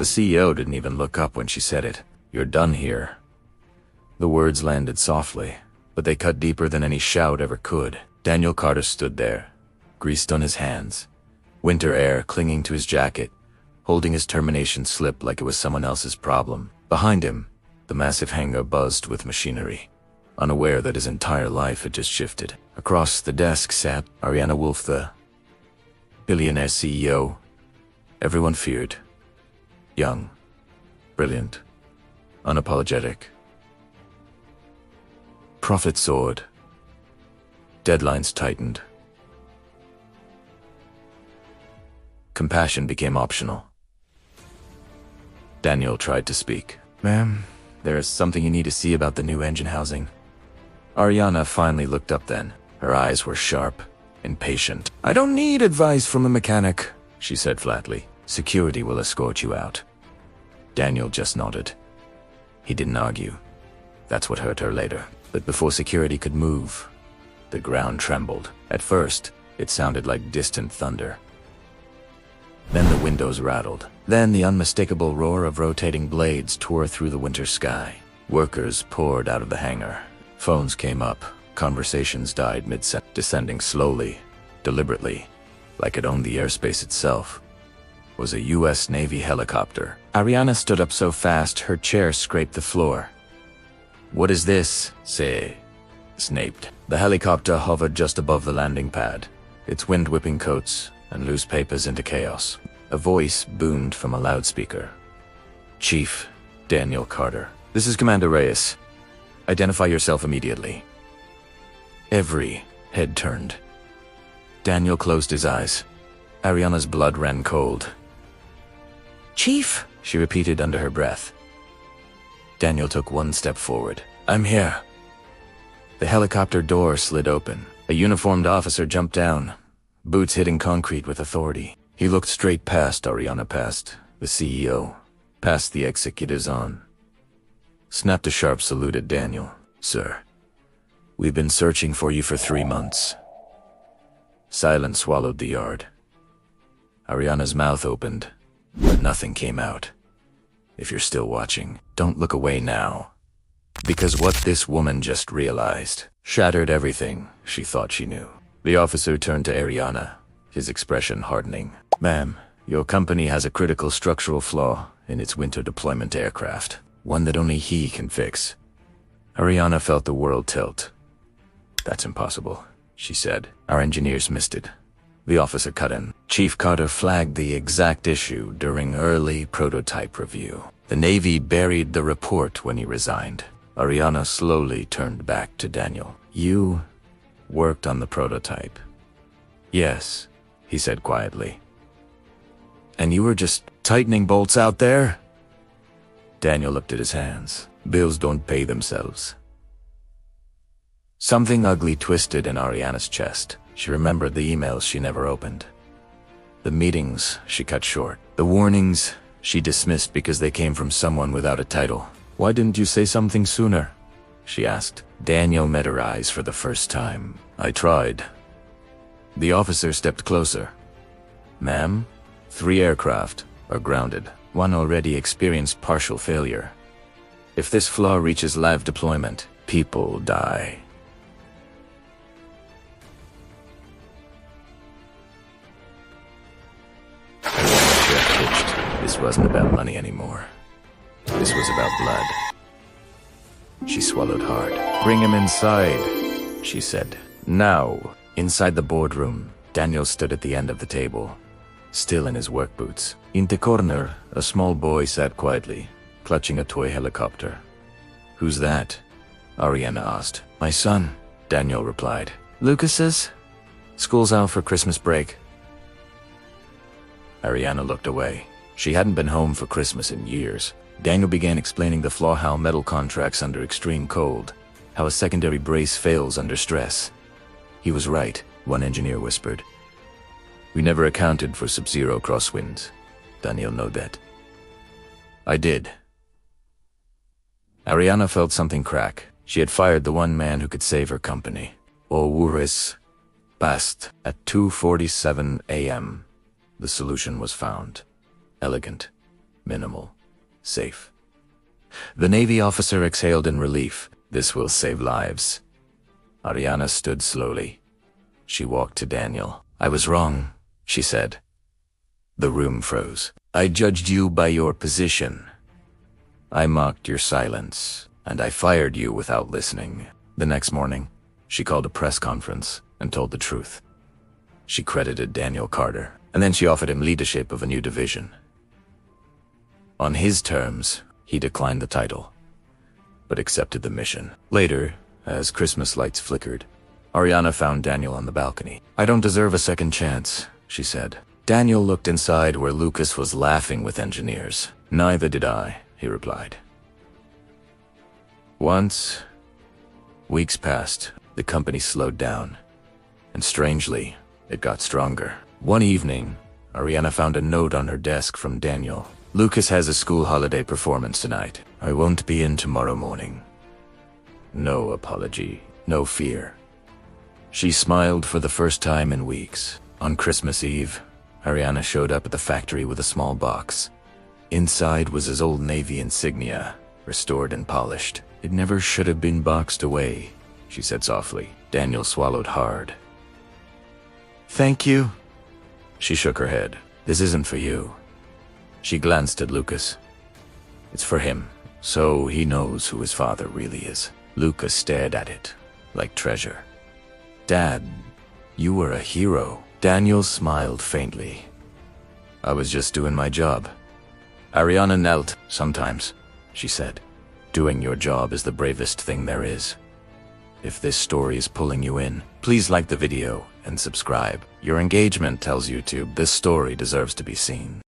The CEO didn't even look up when she said it. "You're done here." The words landed softly, but they cut deeper than any shout ever could. Daniel Carter stood there, greased on his hands, winter air clinging to his jacket, holding his termination slip like it was someone else's problem. Behind him, the massive hangar buzzed with machinery, unaware that his entire life had just shifted. Across the desk sat Ariana Wolf, the Billionaire CEO. Everyone feared. Young, brilliant, unapologetic. Profit soared. Deadlines tightened. Compassion became optional. Daniel tried to speak. "Ma'am, there is something you need to see about the new engine housing." Ariana finally looked up then. Her eyes were sharp, impatient. "I don't need advice from a mechanic," she said flatly. "Security will escort you out." Daniel just nodded. He didn't argue. That's what hurt her later. But before security could move, the ground trembled. At first, it sounded like distant thunder. Then the windows rattled. Then the unmistakable roar of rotating blades tore through the winter sky. Workers poured out of the hangar. Phones came up. Conversations died mid-sentence, descending slowly, deliberately, like it owned the airspace itself. Was a U.S. Navy helicopter. Ariana stood up so fast her chair scraped the floor. "What is this?" Say snaped. The helicopter hovered just above the landing pad, its wind whipping coats and loose papers into chaos. A voice boomed from a loudspeaker. "Chief Daniel Carter. This is Commander Reyes. Identify yourself immediately." Every head turned. Daniel closed his eyes. Ariana's blood ran cold. "Chief," she repeated under her breath. Daniel took one step forward. "I'm here." The helicopter door slid open. A uniformed officer jumped down, boots hitting concrete with authority. He looked straight past Ariana, past the CEO, past the executives on. Snapped a sharp salute at Daniel. "Sir, we've been searching for you for 3 months." Silence swallowed the yard. Ariana's mouth opened, but nothing came out. If you're still watching, don't look away now. Because what this woman just realized shattered everything she thought she knew. The officer turned to Ariana, his expression hardening. "Ma'am, your company has a critical structural flaw in its winter deployment aircraft, one that only he can fix." Ariana felt the world tilt. "That's impossible," she said. "Our engineers missed it." The officer cut in. "Chief Carter flagged the exact issue during early prototype review. The Navy buried the report when he resigned." Ariana slowly turned back to Daniel. "You worked on the prototype?" "Yes," he said quietly. "And you were just tightening bolts out there?" Daniel looked at his hands. "Bills don't pay themselves." Something ugly twisted in Ariana's chest. She remembered the emails she never opened. The meetings she cut short. The warnings she dismissed because they came from someone without a title. "Why didn't you say something sooner?" she asked. Daniel met her eyes for the first time. "I tried." The officer stepped closer. "Ma'am, 3 aircraft are grounded. 1 already experienced partial failure. If this flaw reaches live deployment, people die." This wasn't about money anymore. This was about blood. She swallowed hard. "Bring him inside," she said. Now, inside the boardroom, Daniel stood at the end of the table, still in his work boots. In the corner, a small boy sat quietly, clutching a toy helicopter. "Who's that?" Ariana asked. "My son," Daniel replied. "Lucas's? School's out for Christmas break." Ariana looked away. She hadn't been home for Christmas in years. Daniel began explaining the flaw: how metal contracts under extreme cold, how a secondary brace fails under stress. "He was right," one engineer whispered. "We never accounted for sub-zero crosswinds. Daniel know that." "I did." Ariana felt something crack. She had fired the one man who could save her company. Owuris passed at 2:47 a.m. The solution was found. Elegant, Minimal. Safe. The Navy officer exhaled in relief. This will save lives. Ariana stood slowly. She walked to Daniel. I was wrong, she said. The room froze. I judged you by your position. I mocked your silence, and I fired you without listening. The next morning, she called a press conference and told the truth. She credited Daniel Carter, and then she offered him leadership of a new division. On his terms, he declined the title, but accepted the mission. Later, as Christmas lights flickered, Ariana found Daniel on the balcony. I don't deserve a second chance, she said. Daniel looked inside where Lucas was laughing with engineers. Neither did I, he replied. Once, weeks passed, the company slowed down, and strangely, it got stronger. One evening, Ariana found a note on her desk from Daniel. Lucas has a school holiday performance tonight. I won't be in tomorrow morning. No apology, no fear. She smiled for the first time in weeks. On Christmas Eve, Ariana showed up at the factory with a small box. Inside was his old Navy insignia, restored and polished. It never should have been boxed away, she said softly. Daniel swallowed hard. Thank you. She shook her head. This isn't for you. She glanced at Lucas. It's for him, so he knows who his father really is. Lucas stared at it, like treasure. Dad, you were a hero. Daniel smiled faintly. I was just doing my job. Ariana knelt. Sometimes, she said. Doing your job is the bravest thing there is. If this story is pulling you in, please like the video and subscribe. Your engagement tells YouTube this story deserves to be seen.